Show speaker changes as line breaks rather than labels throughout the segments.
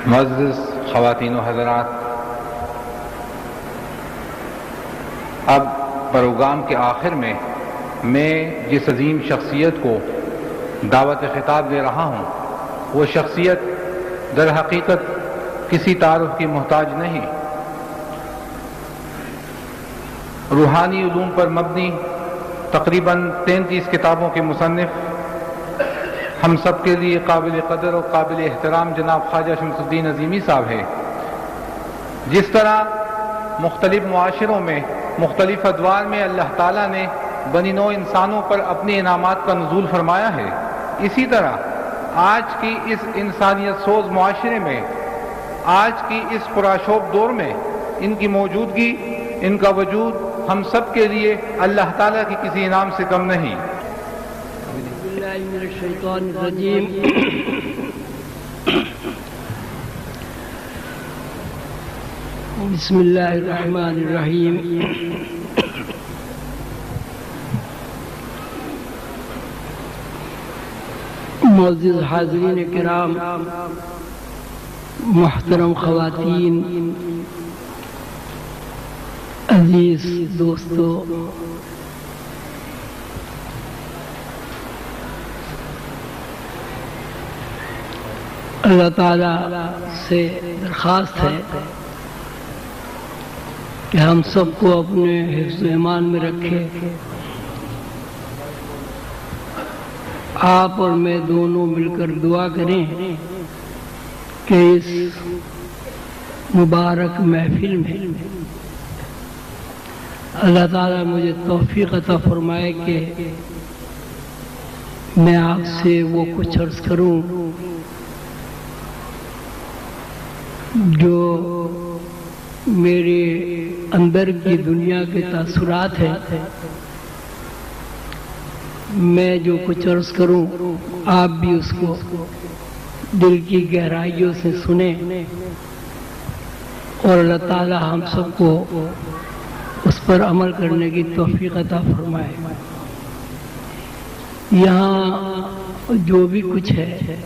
معزز خواتین و حضرات، اب پروگرام کے آخر میں جس عظیم شخصیت کو دعوت خطاب دے رہا ہوں، وہ شخصیت در حقیقت کسی تعارف کی محتاج نہیں۔ روحانی علوم پر مبنی تقریباً 33 کتابوں کے مصنف، ہم سب کے لیے قابل قدر اور قابل احترام جناب خواجہ شمس الدین عظیمی صاحب ہیں۔ جس طرح مختلف معاشروں میں مختلف ادوار میں اللہ تعالیٰ نے بنی نوع انسانوں پر اپنے انعامات کا نزول فرمایا ہے، اسی طرح آج کی اس انسانیت سوز معاشرے میں، آج کی اس پرآشوب دور میں ان کی موجودگی، ان کا وجود ہم سب کے لیے اللہ تعالیٰ کی کسی انعام سے کم نہیں۔
من الشیطان الرجیم بسم اللہ الرحمن الرحیم۔ معزز حاضرین کرام، محترم خواتین، عزیز دوستو، اللہ تعالیٰ سے درخواست ہے کہ ہم سب کو اپنے حفظ و ایمان میں رکھے۔ آپ اور میں دونوں مل کر دعا کریں کہ اس مبارک محفل میں اللہ تعالیٰ مجھے توفیق عطا فرمائے کہ میں آپ سے وہ کچھ عرض کروں جو میرے اندر کی دنیا کے تاثرات ہیں۔ میں جو کچھ عرض کروں آپ بھی اس کو دل کی گہرائیوں سے سنیں اور اللہ تعالی ہم سب کو اس پر عمل کرنے کی توفیق عطا فرمائے۔ یہاں جو بھی کچھ ہے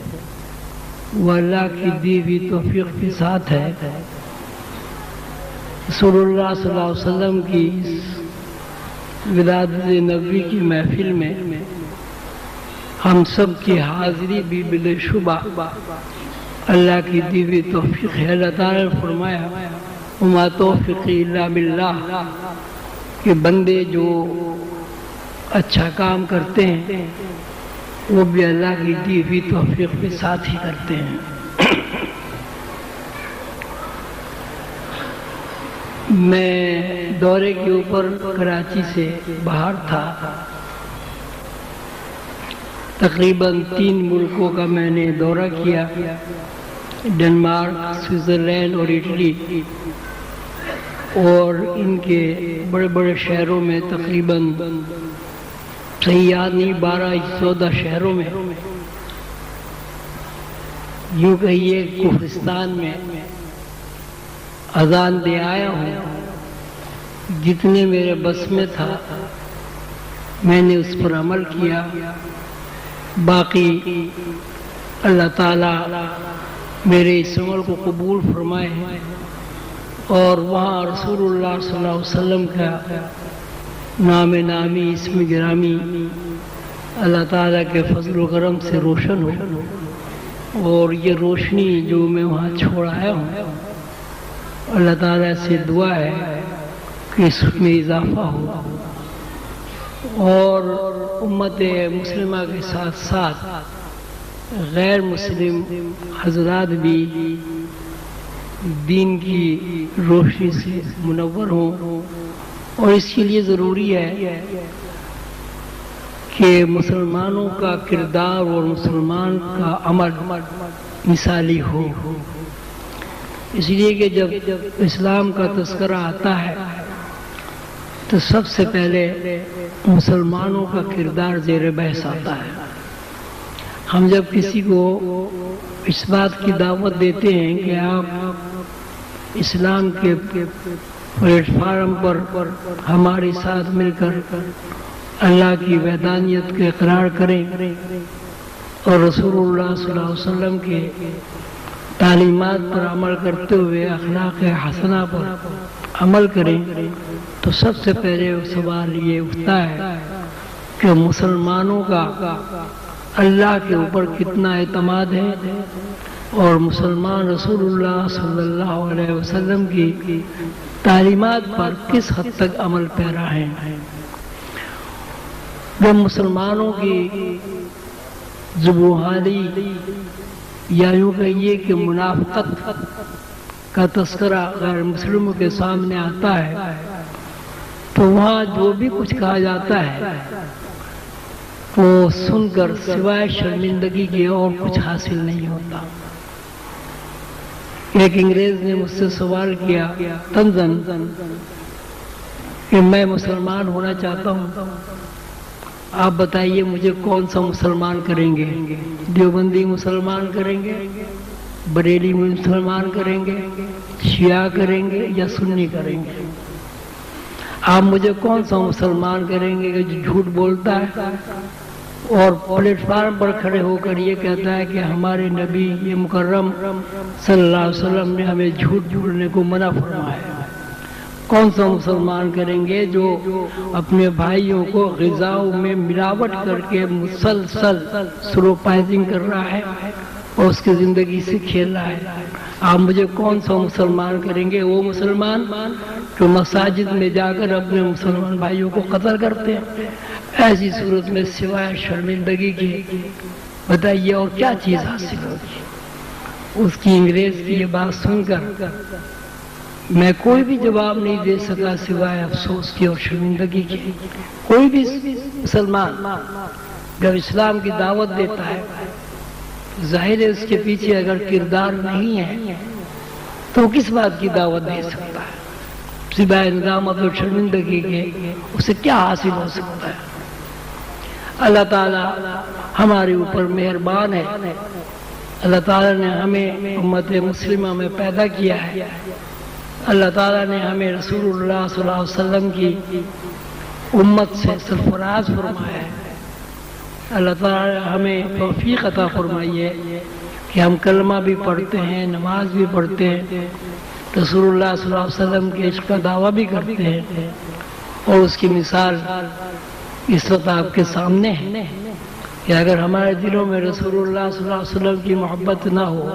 وہ اللہ کی دی ہوئی توفیق کے ساتھ ہے۔ رسول اللہ صلی اللہ علیہ وسلم کی اس ولادت نبوی کی محفل میں ہم سب کی حاضری بھی بلا شبہ اللہ کی دی ہوئی توفیق ہے۔ اللہ تعالیٰ نے فرمایا وما توفیقی الا باللہ، کہ بندے جو اچھا کام کرتے ہیں وہ بھی اللہ کی دی ہوئی توفیق کے ساتھ ہی کرتے ہیں۔ میں دورے کے اوپر کراچی سے باہر تھا، تقریباً 3 ملکوں کا میں نے دورہ کیا، ڈنمارک، سوئٹزرلینڈ اور اٹلی، اور ان کے بڑے بڑے شہروں میں تقریباً صحیح یاد نہیں 12-14 شہروں میں، یوں کہیے کفرستان میں اذان دے آیا ہوں۔ جتنے میرے بس میں تھا میں نے اس پر عمل کیا، باقی اللہ تعالیٰ میرے اس عمل کو قبول فرمائے اور وہاں رسول اللہ صلی اللہ علیہ وسلم کا نام نامی، اسم گرامی اللہ تعالیٰ کے فضل و کرم سے روشن ہو، اور یہ روشنی جو میں وہاں چھوڑ آیا ہوں اللہ تعالیٰ سے دعا ہے کہ اس میں اضافہ ہو، اور امت مسلمہ کے ساتھ ساتھ غیر مسلم حضرات بھی دین کی روشنی سے منور ہوں، اور اس کے لیے ضروری ہے کہ مسلمانوں کا کردار اور مسلمان کا عمل مثالی ہو۔ اس لیے کہ جب اسلام کا تذکرہ آتا ہے تو سب سے پہلے مسلمانوں کا کردار زیر بحث آتا ہے۔ ہم جب کسی کو اس بات کی دعوت دیتے ہیں کہ آپ اسلام کے پلیٹ فارم پر ہمارے ساتھ مل کر اللہ کی وحدانیت کا اقرار کریں اور رسول اللہ صلی اللہ علیہ وسلم کے تعلیمات پر عمل کرتے ہوئے اخلاق حسنہ پر عمل کریں تو سب سے پہلے سوال یہ اٹھتا ہے کہ مسلمانوں کا اللہ کے اوپر کتنا اعتماد ہے اور مسلمان رسول اللہ صلی اللہ علیہ وسلم کی تعلیمات پر کس حد تک عمل پیرا ہیں۔ جب مسلمانوں کی ذبوحانی یا یوں کہیے کہ منافقت کا تذکرہ غیر مسلموں کے سامنے آتا ہے تو وہاں جو بھی کچھ کہا جاتا ہے وہ سن کر سوائے شرمندگی کے اور کچھ حاصل نہیں ہوتا۔ ایک انگریز نے مجھ سے سوال کیا طنزاً کہ میں مسلمان ہونا چاہتا ہوں، آپ بتائیے مجھے کون سا مسلمان کریں گے؟ دیوبندی مسلمان کریں گے، بریلی مسلمان کریں گے، شیعہ کریں گے یا سنی کریں گے؟ آپ مجھے کون سا مسلمان کریں گے کہ جو جھوٹ بولتا ہے اور پلیٹ فارم پر کھڑے ہو کر یہ کہتا ہے کہ ہمارے نبی یہ مکرم صلی اللہ علیہ وسلم نے ہمیں جھوٹ بولنے کو منع فرمایا ہے؟ کون سا مسلمان کریں گے جو اپنے بھائیوں کو غذاؤں میں ملاوٹ کر کے مسلسل سلو پائزنگ کر رہا ہے اور اس کی زندگی سے کھیل رہا ہے؟ آپ مجھے کون سا مسلمان کریں گے؟ وہ مسلمان جو مساجد میں جا کر اپنے مسلمان بھائیوں کو قتل کرتے ہیں۔ ایسی صورت میں سوائے شرمندگی کی بتائیے اور کیا چیز حاصل ہوگی؟ اس کی انگریز کی یہ بات سن کر میں کوئی بھی جواب نہیں دے سکا سوائے افسوس کی اور شرمندگی کی۔ کوئی بھی مسلمان جب اسلام کی دعوت دیتا ہے ظاہر ہے اس کے پیچھے اگر کردار نہیں ہے تو کس بات کی دعوت دے سکتا ہے؟ سوائے ندامت اور شرمندگی کے اسے کیا حاصل ہو سکتا ہے؟ اللہ تعالیٰ ہمارے اوپر مہربان ہے۔ اللہ تعالیٰ نے ہمیں امت مسلمہ میں پیدا کیا ہے۔ اللہ تعالیٰ نے ہمیں رسول اللہ صلی اللہ علیہ وسلم کی امت سے سرفراز فرمایا ہے۔ اللہ تعالیٰ نے ہمیں توفیق عطا فرمائی ہے کہ ہم کلمہ بھی پڑھتے ہیں، نماز بھی پڑھتے ہیں، رسول اللہ صلی اللہ علیہ وسلم کے عشق کا دعویٰ بھی کرتے ہیں، اور اس کی مثال اس وقت آپ کے سامنے ہے کہ اگر ہمارے دلوں میں رسول اللہ صلی اللہ علیہ وسلم کی محبت نہ ہو،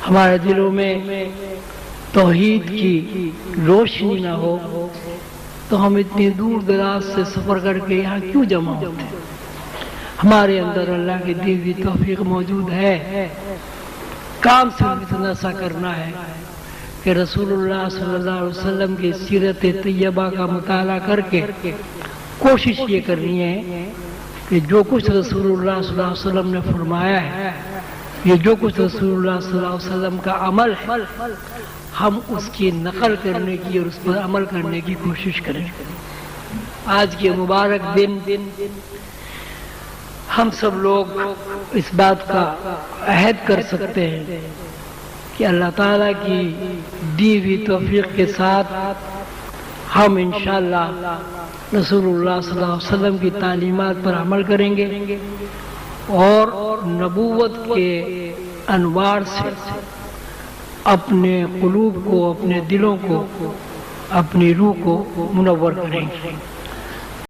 ہمارے دلوں میں توحید کی روشنی نہ ہو تو ہم اتنی دور دراز سے سفر کر کے یہاں کیوں جمع ہوتے ہیں؟ ہمارے اندر اللہ کی دی ہوئی توفیق موجود ہے۔ کام صرف اتنا سا کرنا ہے کہ رسول اللہ صلی اللہ علیہ وسلم کی سیرت طیبہ کا مطالعہ کر کے کوشش یہ کرنی ہے کہ جو کچھ رسول اللہ صلی اللہ علیہ وسلم نے فرمایا ہے، یہ جو کچھ رسول اللہ صلی اللہ علیہ وسلم کا عمل ہے، ہم اس کی نقل کرنے کی اور اس پر عمل کرنے کی کوشش کریں۔ آج کے مبارک دن ہم سب لوگ اس بات کا عہد کر سکتے ہیں کہ اللہ تعالیٰ کی دی ہوئی توفیق کے ساتھ ہم انشاءاللہ رسول اللہ صلی اللہ علیہ وسلم کی تعلیمات پر عمل کریں گے اور نبوت کے انوار سے اپنے قلوب کو، اپنے دلوں کو، اپنی روح کو منور کریں گے۔